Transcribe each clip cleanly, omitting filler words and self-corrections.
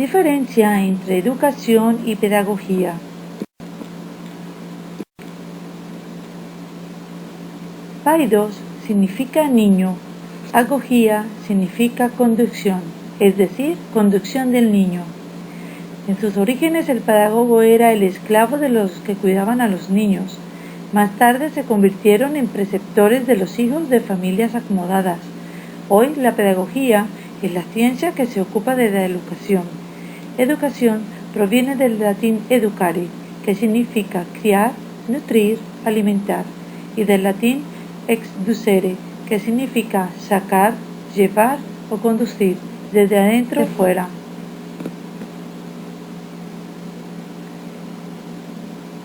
Diferencia entre educación y pedagogía. Paidos significa niño, agogía significa conducción, es decir, conducción del niño. En sus orígenes el pedagogo era el esclavo de los que cuidaban a los niños. Más tarde se convirtieron en preceptores de los hijos de familias acomodadas. Hoy la pedagogía es la ciencia que se ocupa de la educación. Educación proviene del latín educare, que significa criar, nutrir, alimentar, y del latín exducere, que significa sacar, llevar o conducir, desde adentro hacia afuera.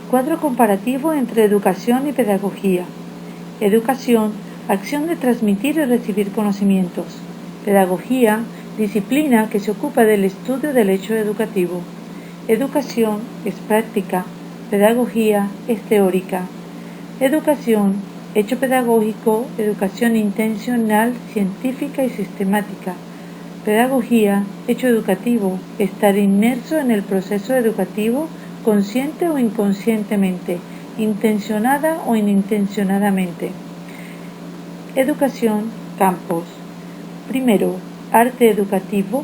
Cuadro comparativo entre educación y pedagogía. Educación, acción de transmitir y recibir conocimientos. Pedagogía, disciplina que se ocupa del estudio del hecho educativo. Educación es práctica, pedagogía es teórica. Educación, hecho pedagógico, educación intencional, científica y sistemática. Pedagogía, hecho educativo, estar inmerso en el proceso educativo, consciente o inconscientemente, intencionada o inintencionadamente. Educación, campos. Primero, arte educativo.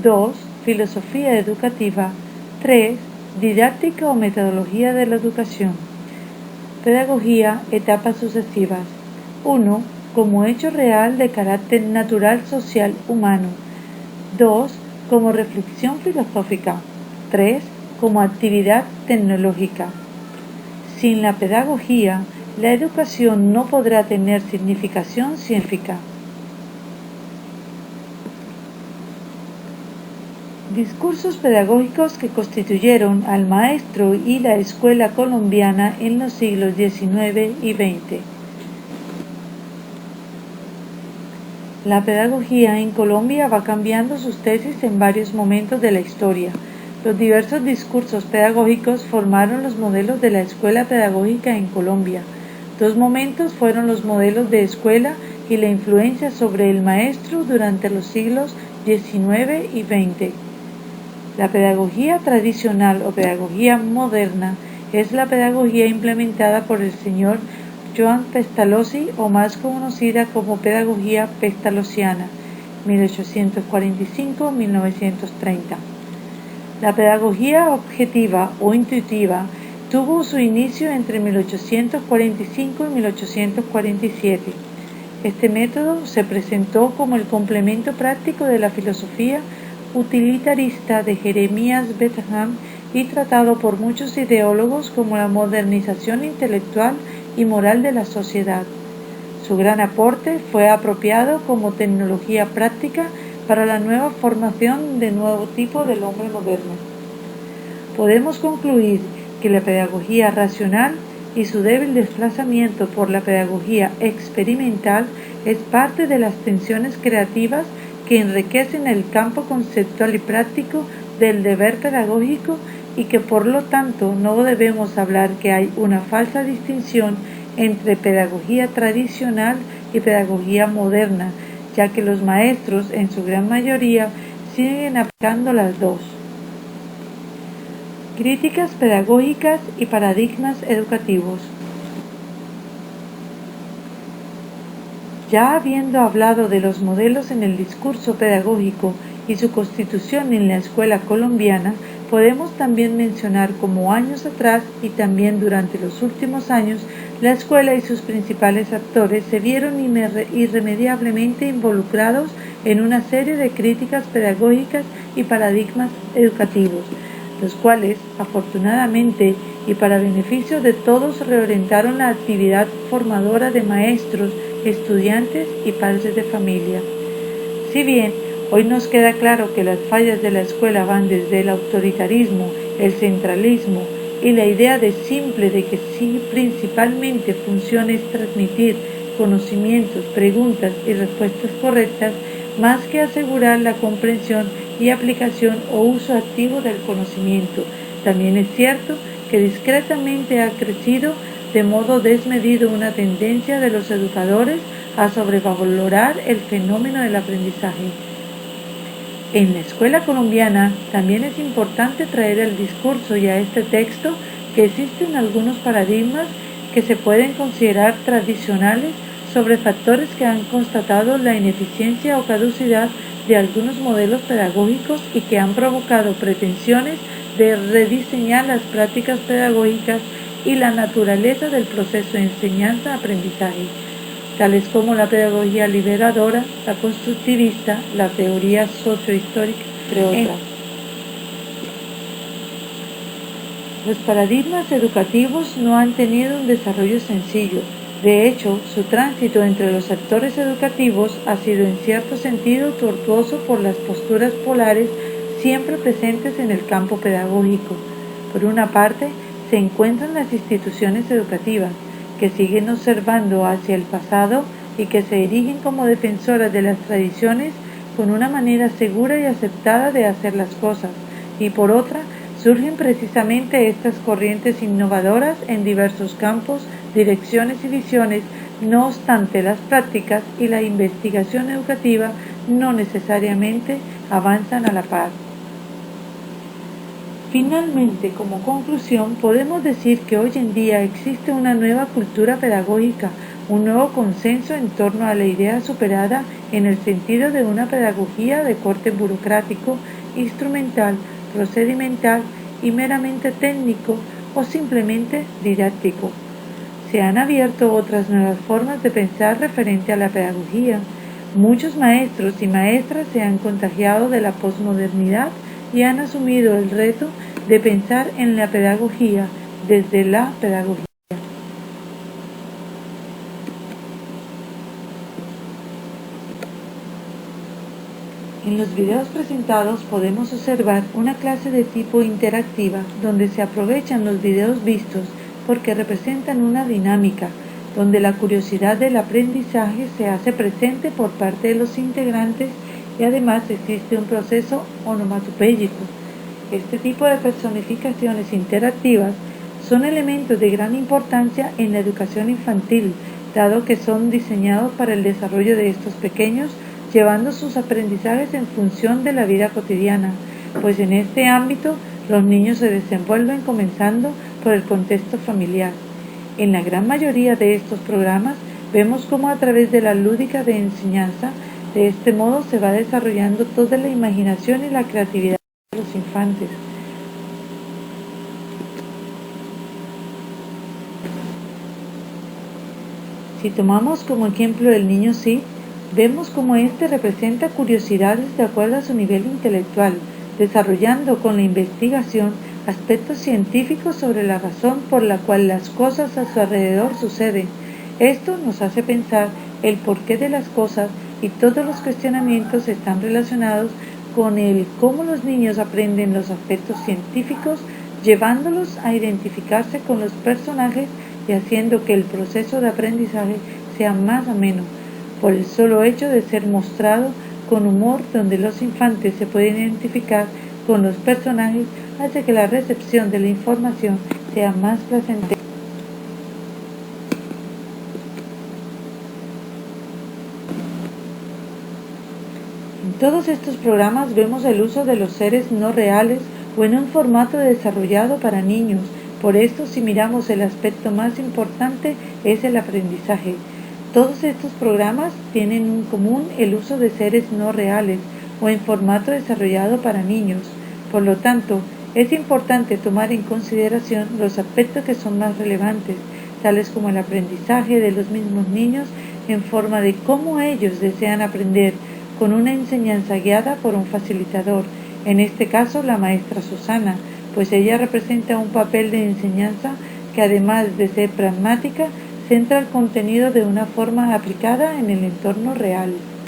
2, filosofía educativa. 3, didáctica o metodología de la educación. Pedagogía, etapas sucesivas. 1, como hecho real de carácter natural, social, humano. 2, como reflexión filosófica. 3, como actividad tecnológica. Sin la pedagogía, la educación no podrá tener significación científica. Discursos pedagógicos que constituyeron al maestro y la escuela colombiana en los siglos XIX y XX. La pedagogía en Colombia va cambiando sus tesis en varios momentos de la historia. Los diversos discursos pedagógicos formaron los modelos de la escuela pedagógica en Colombia. Dos momentos fueron los modelos de escuela y la influencia sobre el maestro durante los siglos XIX y XX. La pedagogía tradicional o pedagogía moderna es la pedagogía implementada por el señor Joan Pestalozzi, o más conocida como pedagogía pestalozziana, 1845-1930. La pedagogía objetiva o intuitiva tuvo su inicio entre 1845 y 1847. Este método se presentó como el complemento práctico de la filosofía utilitarista de Jeremías Bentham y tratado por muchos ideólogos como la modernización intelectual y moral de la sociedad. Su gran aporte fue apropiado como tecnología práctica para la nueva formación de nuevo tipo del hombre moderno. Podemos concluir que la pedagogía racional y su débil desplazamiento por la pedagogía experimental es parte de las tensiones creativas que enriquecen el campo conceptual y práctico del deber pedagógico, y que por lo tanto no debemos hablar que hay una falsa distinción entre pedagogía tradicional y pedagogía moderna, ya que los maestros en su gran mayoría siguen aplicando las dos. Críticas pedagógicas y paradigmas educativos. Ya habiendo hablado de los modelos en el discurso pedagógico y su constitución en la escuela colombiana, podemos también mencionar cómo años atrás y también durante los últimos años, la escuela y sus principales actores se vieron irremediablemente involucrados en una serie de críticas pedagógicas y paradigmas educativos, los cuales, afortunadamente y para beneficio de todos, reorientaron la actividad formadora de maestros, estudiantes y padres de familia. Si bien hoy nos queda claro que las fallas de la escuela van desde el autoritarismo, el centralismo y la idea de simple de que sí principalmente funciona es transmitir conocimientos, preguntas y respuestas correctas, más que asegurar la comprensión y aplicación o uso activo del conocimiento. También es cierto que discretamente ha crecido de modo desmedido una tendencia de los educadores a sobrevalorar el fenómeno del aprendizaje. En la escuela colombiana también es importante traer al discurso y a este texto que existen algunos paradigmas que se pueden considerar tradicionales sobre factores que han constatado la ineficiencia o caducidad de algunos modelos pedagógicos y que han provocado pretensiones de rediseñar las prácticas pedagógicas y la naturaleza del proceso de enseñanza-aprendizaje, tales como la pedagogía liberadora, la constructivista, la teoría sociohistórica, entre otras. Los paradigmas educativos no han tenido un desarrollo sencillo. De hecho, su tránsito entre los sectores educativos ha sido en cierto sentido tortuoso por las posturas polares siempre presentes en el campo pedagógico. Por una parte, se encuentran las instituciones educativas, que siguen observando hacia el pasado y que se erigen como defensoras de las tradiciones con una manera segura y aceptada de hacer las cosas, y por otra, surgen precisamente estas corrientes innovadoras en diversos campos, direcciones y visiones. No obstante, las prácticas y la investigación educativa no necesariamente avanzan a la par. Finalmente, como conclusión, podemos decir que hoy en día existe una nueva cultura pedagógica, un nuevo consenso en torno a la idea superada en el sentido de una pedagogía de corte burocrático, instrumental, procedimental y meramente técnico o simplemente didáctico. Se han abierto otras nuevas formas de pensar referente a la pedagogía. Muchos maestros y maestras se han contagiado de la posmodernidad y han asumido el reto de pensar en la pedagogía desde la pedagogía. En los videos presentados podemos observar una clase de tipo interactiva donde se aprovechan los videos vistos porque representan una dinámica donde la curiosidad del aprendizaje se hace presente por parte de los integrantes y además existe un proceso onomatopéyico. Este tipo de personificaciones interactivas son elementos de gran importancia en la educación infantil, dado que son diseñados para el desarrollo de estos pequeños, llevando sus aprendizajes en función de la vida cotidiana, pues en este ámbito los niños se desenvuelven comenzando por el contexto familiar. En la gran mayoría de estos programas vemos cómo a través de la lúdica de enseñanza, de este modo se va desarrollando toda la imaginación y la creatividad de los infantes. Si tomamos como ejemplo el niño Sid, vemos cómo éste representa curiosidades de acuerdo a su nivel intelectual, desarrollando con la investigación aspectos científicos sobre la razón por la cual las cosas a su alrededor suceden. Esto nos hace pensar el porqué de las cosas y todos los cuestionamientos están relacionados con el cómo los niños aprenden los aspectos científicos, llevándolos a identificarse con los personajes y haciendo que el proceso de aprendizaje sea más ameno, por el solo hecho de ser mostrado con humor, donde los infantes se pueden identificar con los personajes, hace que la recepción de la información sea más placentera. En todos estos programas vemos el uso de los seres no reales o en un formato desarrollado para niños. Por esto, si miramos el aspecto más importante, es el aprendizaje. Todos estos programas tienen en común el uso de seres no reales o en formato desarrollado para niños. Por lo tanto, es importante tomar en consideración los aspectos que son más relevantes, tales como el aprendizaje de los mismos niños en forma de cómo ellos desean aprender, con una enseñanza guiada por un facilitador, en este caso la maestra Susana, pues ella representa un papel de enseñanza que además de ser pragmática, centra el contenido de una forma aplicada en el entorno real.